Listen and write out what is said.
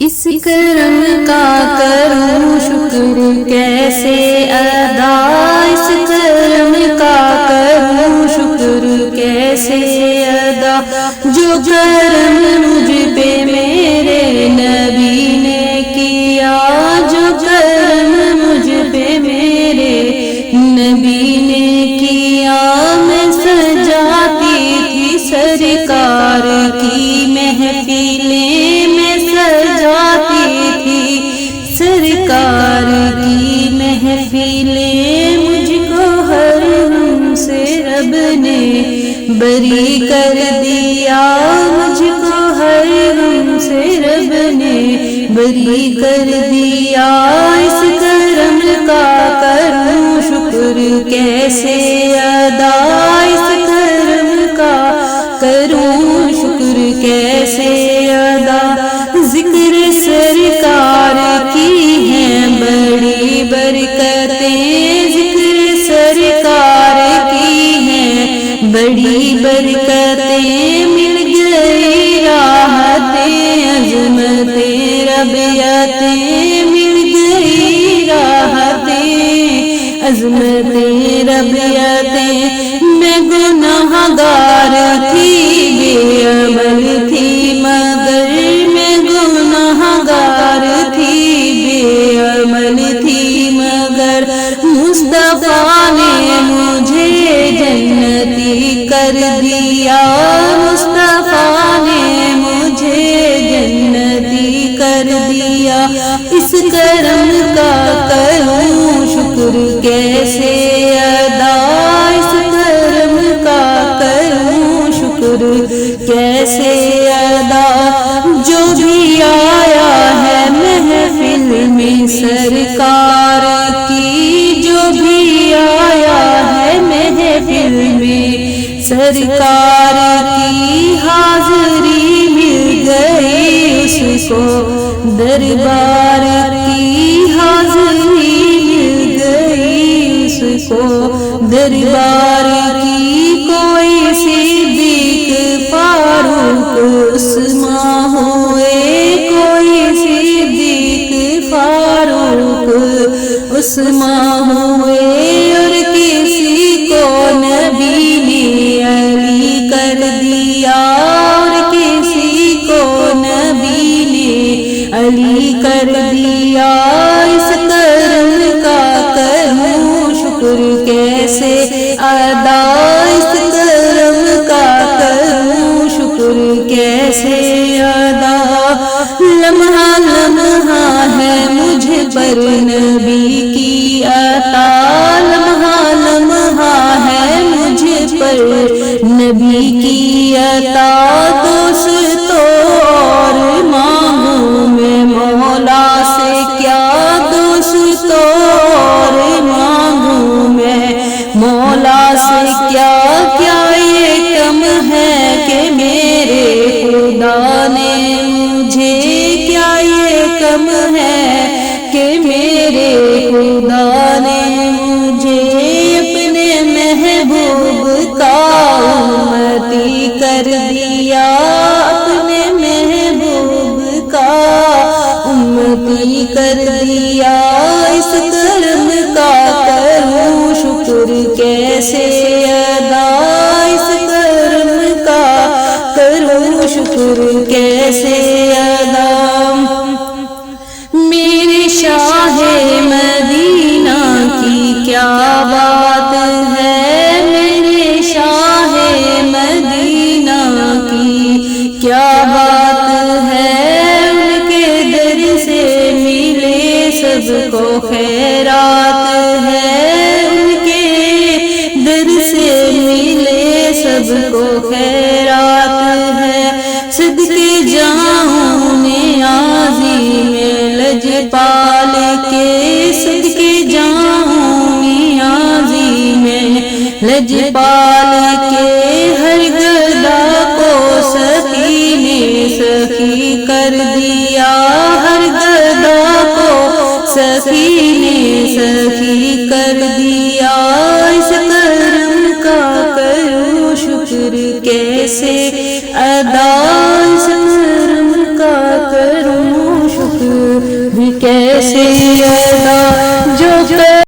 اس کرم کا کروں شکر کیسے ادا، اس کرم کا کروں شکر کیسے ادا، جو کرم مجھ پہ میرے نبی نے کیا، جو کرم مجھ پہ میرے نبی نے کیا۔ میں سجاتی تھی سرکار کی محفلیں، میں سجاتی تھی سرکار کی محفلیں، مجھ کو ہر غم سے رب نے بری کر دیا، مجھ کو ہر غم سے رب نے بری کر دیا۔ اس کرم کا کروں شکر کیسے ادا، اس کرم کا کروں شکر کیسے ادا۔ ذکر سرکار کی ہیں بڑی برکتیں، ذکر سرکار کی ہیں بڑی برکتیں، مل گئی راحتیں عظمتیں ربیعتیں، مل گئی راحتیں عظمتیں ربیعتیں۔ میں گناہ گار تھی بے عمل تھی مگر، میں گناہ گار تھی بے عمل تھی مگر، مصطفیٰ نے مجھے جنتی کر دیا، مصطفیٰ نے مجھے جنتی کر دیا۔ اس کرم کا کروں شکر کیسے ادا، اس کرم کا کروں شکر کیسے ادا۔ جو بھی آیا ہے محفل میں سرکار کی، جو بھی آیا ہے محفل میں سرکار کی، حاضری مل گئی اس کو دربار کی، حاضری مل گئی اس کو دربار کی۔ کوئی صدیق فاروق عثمان ہوئے، کوئی صدیق فاروق عثمان ہوئے، اور کسی کو نبی نے علی کر دیا، اور کسی کو نبی نے علی کر دیا۔ اس کرم کا کروں شکر کیسے ادا، اس کرم کا کروں شکر کیسے ادا۔ لمحہ لمحہ ہے مجھ پر نبی کی عطا، لمحہ لمحہ ہے مجھ پر نبی کی عطا۔ دوستو اور مانگوں میں مولا سے کیا، دوستو اور مانگوں میں مولا سے کیا، کیا یہ کم ہے کہ میرے خدا نے مجھے، کیا یہ کم ہے کہ میرے خدا نے مجھے اپنے محبوب کا امتی کر دیا، اپنے محبوب کا امتی کر دیا۔ اس کرم کا کروں شکر کیسے ادا، اس کرم کا کروں شکر کیسے ادا۔ میرے شاہ مدینہ کی کیا بات ہے، میرے شاہ مدینہ کی کیا بات ہے، ان کے در سے ملے سب کو خیرات ہے، ان کے در سے ملے سب کو خیرات ہے۔ صدقے جاؤں نیازی میں لجپال کے، صدقے جاؤں نیازی میں لجپال کے، ہر گدا کو سخی نے سخی کر دیا، ہر گدا کو سخی نے سخی کر دیا۔ اس کرم کا کروں شکر کیسے ادا، اس کرم کا کروں کیسے